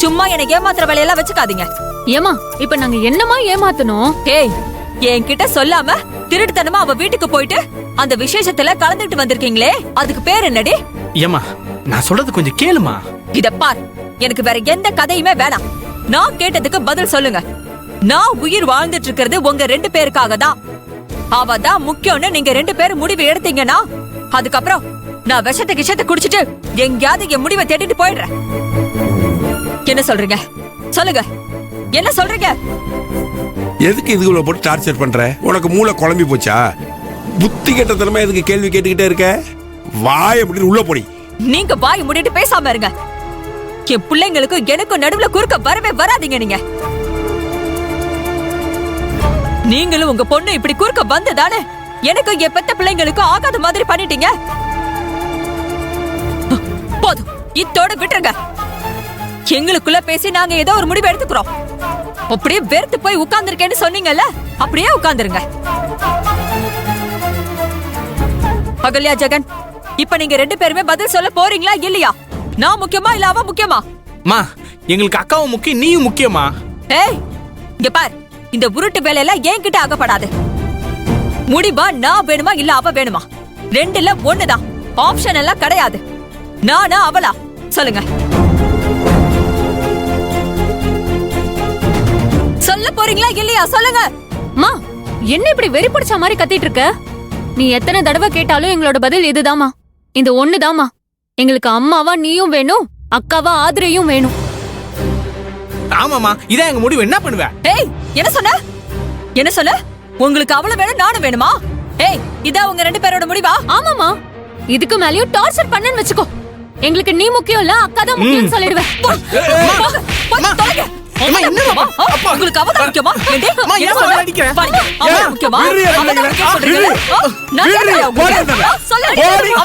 சும்மா எனக்கு ஏமாத்துற வேலையெல்லாம் வச்சுக்காதீங்க. ஏமா இப்ப நாங்க என்னமா ஏமாத்தணும்? ஏய், என்கிட்ட சொல்லாம திருட்டுத்தனமா அவ வீட்டுக்கு போயிட்டு அந்த விசேஷத்துல கலந்துட்டு வந்திருக்கீங்களே, அதுக்கு பேர் என்னடி? ஏமா நான் சொல்றது கொஞ்சம் கேளுமா. இத பார், எனக்கு வேற எந்த கதையுமே வேணாம். நான் கேட்டதுக்கு பதில் சொல்லுங்க. நான் உயிர் வாழ்ந்துட்டு இருக்கிறது உங்க 2 பேருக்காக தான். அவ தான் முக்கியம்னு நீங்க 2 பேரும் முடிவு எடுத்தீங்கன்னா, அதுக்கப்புறம் நான் விஷத்தை குடிச்சிட்டு எங்கயாவது என் முடிவை தேடிட்டு போயிடுறேன். என்ன சொல்றீங்க? சொல்லுங்க, என்ன சொல்றீங்க? எதுக்கு இதுக்குள்ள போட்டு டார்ச்சர் பண்ற? உனக்கு மூளை குழம்பி போச்சா? புத்தி கெட்ட தனமா எதுக்கு கேள்வி கேட்டுக்கிட்டே இருக்க? வாய் அப்படின்னு உள்ள போடி. நீங்க வாய் மூடிட்டு பேசாம இருங்க. என் பிள்ளைங்களுக்கு எனக்கும் நடுவுல குறுக்க வரவே வராதீங்க. நீங்களும் உங்க பொண்ணு இப்படி குறுக்க வந்துதானே எனக்கு என் பெத்த பிள்ளைங்களுக்கு ஆகாத மாதிரி பண்ணிட்டீங்க. போதும், இத்தோட விட்டுருங்க. எங்களுக்குள்ள பேசி நாங்க ஏதோ ஒரு முடிவு எடுத்துக்கிறோம். அப்படியே வெறுத்து போய் உட்கார்ந்துருக்கேன்னு சொன்னீங்கல்ல, அப்படியே உட்கார்ந்துருங்க. அகல்யா, ஜெகன், இப்ப நீங்க 2 பேருமே பதில் சொல்ல போறீங்களா இல்லையா? நான் முக்கியமா இல்ல அவ முக்கியமா? மா, எங்களுக்கு அக்காவும் முக்கியம், நீயும் முக்கியமா. ஏய், இங்க பார், இந்த உருட்டு வேலையெல்லாம் என்கிட்ட ஆகப்படாது. முடிவா நான் வேணுமா இல்ல அவ வேணுமா? 2ல 1 தான். ஆப்ஷன் எல்லாம் கிடையாது. நானா அவளா? சொல்லுங்க. சொல்ல போறீங்களா இல்லையா? சொல்லுங்க. மா, என்ன இப்படி வெறி பிடிச்ச மாதிரி கத்திட்டு இருக்க? நீ எத்தனை தடவை கேட்டாலும் எங்களோட பதில் இதுதாமா. இந்த 1 தாமா. எங்களுக்கு அம்மாவா நீயும் வேணும், அக்காவா ஆதிரையும் வேணும். ஆமாமா, இதான் எங்க முடிவு. என்ன பண்ணுவ? ஏய், என்ன சொன்ன? என்ன சொன்ன? உங்களுக்கு அவள வேணும், நானும் வேணுமா? ஏய், இதா உங்க 2 பேரோட முடிவா? ஆமாமா, இதுக்கு மேலயும் டார்ச்சர் பண்ணன்னு வச்சுக்கோ. எங்களுக்கு நீ முக்கியம் இல்ல, அக்கா தான் முக்கியம் சொல்லிடுவேன். உங்களுக்கு அவதான் முக்கியமா?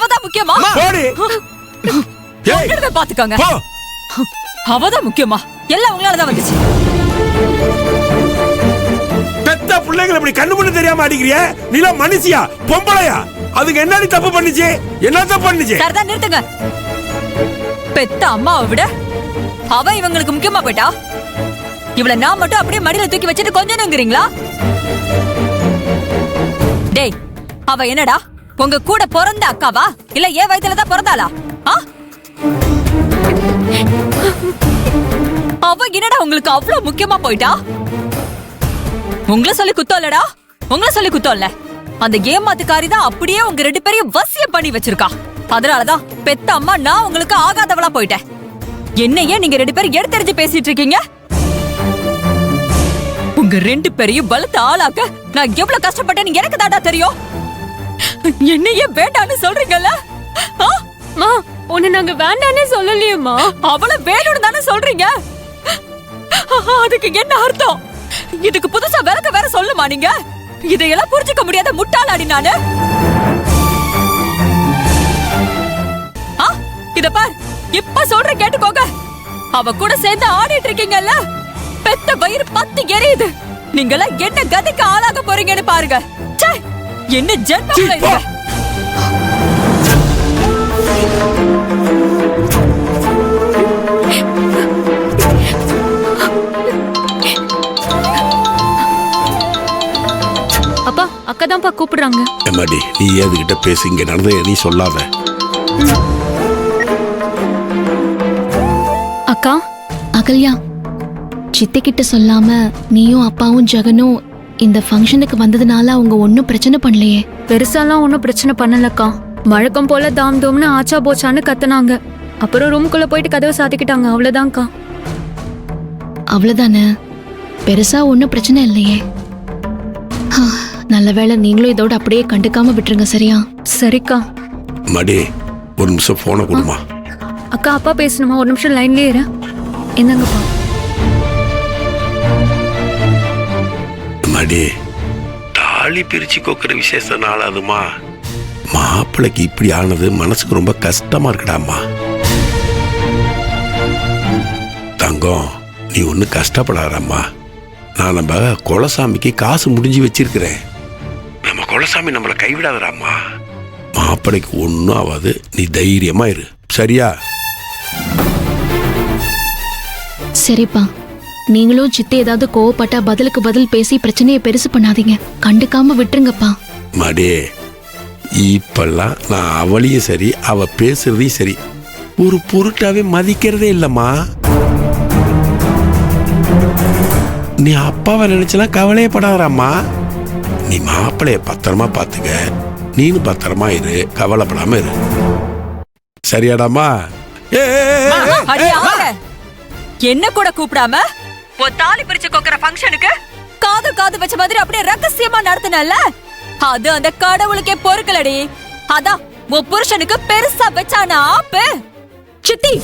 அவதான் முக்கியமா? பாத்துக்கோங்க, அவதான் முக்கியமா? எல்லாம் உங்களாலதான் வந்துச்சு. பெத்த பிள்ளைங்களை இப்படி கண்ணு பண்ண தெரியாம அடிக்கிறிய? நீல மனுஷியா பொம்பளையா? அதுக்கு என்னடி தப்பு பண்ணுச்சு? என்ன தப்பு பண்ணுச்சு? சரிதான், நிறுத்துங்க. பெத்த அம்மாவை விட அவ இவங்களுக்கு முக்கியமா போயிட்டா. இவள நான் மட்டும் அப்படியே மடியில தூக்கி வச்சுட்டு கொஞ்சம் நங்குறீங்களா? டேய், அவ என்னடா உங்க கூட பிறந்த அக்காவா இல்ல ஏன் வயதுலதான் பிறந்தாளா? அவ என்னடா உங்களுக்கு அவ்வளவு முக்கியமா போயிட்டா? உங்களை சொல்லி குத்தம் இல்லடா, உங்களை சொல்லி குத்தம் இல்ல. அந்த ஏமாத்துக்காரி தான் அப்படியே உங்க 2 பேரையும் வசியம் பண்ணி வச்சிருக்கா. அதனாலதான் பெத்த அம்மா நான் உங்களுக்கு ஆகாதவளா போயிட்டேன். என்னையே நீங்க 2 பேரும் எடுத்தறிஞ்சு பேசிட்டு இருக்கீங்க. உங்க 2 பேரையும் பலத்த ஆளாக்க நான் எவ்வளவு கஷ்டப்பட்டேன்னு எனக்கு தாண்டா தெரியும். என்னையே வேண்டான்னு சொல்றீங்கல்ல? மா, உன்னை நாங்க வேண்டான்னு சொல்லலையேம்மா. அவளை வேணும்னு தானே சொல்றீங்க. அதுக்கு என்ன அர்த்தம்? இதுக்கு புதுசா விளக்க வேற சொல்லுமா நீங்க? இதையெல்லாம் புரிஞ்சுக்க முடியாத முட்டாளாடி நானு. இத பார், இப்ப சொல்ற கேட்டுக்கோங்க. அவ கூட சேர்ந்து ஆடிட்டு இருக்கீங்கல்ல, பெத்த வயிறு பத்தி எரியுது. நீங்களா என்ன கதிக்கு ஆளாக போறீங்கன்னு பாருங்க. என்ன ஜென்மம் இது? அப்பா, அக்கா தான்ப்பா கூப்பிடுறாங்க. எம்மாடி, நீ எதுகிட்ட பேசி இங்க நடந்த நீ சொல்லாத. அக்கா, அகல்யா, சித்தி கிட்ட சொல்லாம நீயும் அப்பாவும் ஜெகனும் இந்த ஃபங்க்ஷனுக்கு வந்ததுனால அவங்க ஒன்னும் பிரச்சனை பண்ணலையே? பெருசாலாம் ஒன்னும் பிரச்சனை பண்ணலக்கா. வழக்கம் போல தாம் தோம்னு ஆச்சா போச்சான்னு கத்துனாங்க. அப்புறம் ரூமுக்குள்ள போயிட்டு கதவை சாத்திக்கிட்டாங்க, அவ்வளவுதான்க்கா. அவ்வளவுதானே? பெருசா ஒன்னும் பிரச்சனை இல்லையே. நல்ல வேளை நீங்களும் இதோட அப்படியே கண்டுக்காம விட்டுருங்க. சரியா? சரிக்கா. மடி, ஒரு நிமிஷம் போனை கொடுமா. அக்கா, அப்பா பேசணுமா? ஒரு நிமிஷம் லைன்லயே இரு. என்னங்கப்பா? மடி, தாலி பிரிச்சு கொக்குற விசேஷ நாள் அதுமா. மாப்பிள்ளைக்கு இப்படி ஆனது மனசுக்கு ரொம்ப கஷ்டமா இருக்குடாமா. தங்கம், நீ ஒன்னும் கஷ்டப்படாதம்மா. நான் நம்ம குலசாமிக்கு காசு முடிஞ்சு வச்சிருக்கிறேன். நம்ம குலசாமி நம்மளை கைவிடாதராம்மா. மாப்பிள்ளைக்கு ஒன்றும் ஆகாது, நீ தைரியமா இரு. சரியா? சரிப்பா, நீங்களும் சித்தி ஏதாவது கோவப்பட்டா பதிலுக்கு பதில் பேசி பிரச்சனையை பெருசு பண்ணாதீங்க. கண்டுக்காம விட்டுருங்கப்பா. மடே, இப்பெல்லாம் நான் அவளையும் சரி அவ பேசுறதையும் சரி ஒரு பொருட்டாவே மதிக்கிறதே இல்லம்மா. நீ அப்பாவை நினைச்சலாம் கவலையே படாதம்மா. நீ மாப்பிளைய பத்திரமா பாத்துக்க, நீனு பத்திரமா இரு, கவலைப்படாம இரு. சரியாடாமா? அடி ஆளே. என்ன கூட கூப்பிடாம உன் தாலி பிரிச்சு கொக்குற ஃபங்க்ஷனுக்கு காது வச்ச மாதிரி அப்படியே ரகசியமா நடத்தினல்ல, அது அந்த கடவுளுக்கே பொறுக்கலடி. அதான் உன் புருஷனுக்கு பெருசா வச்சான ஆப்பு. சித்தி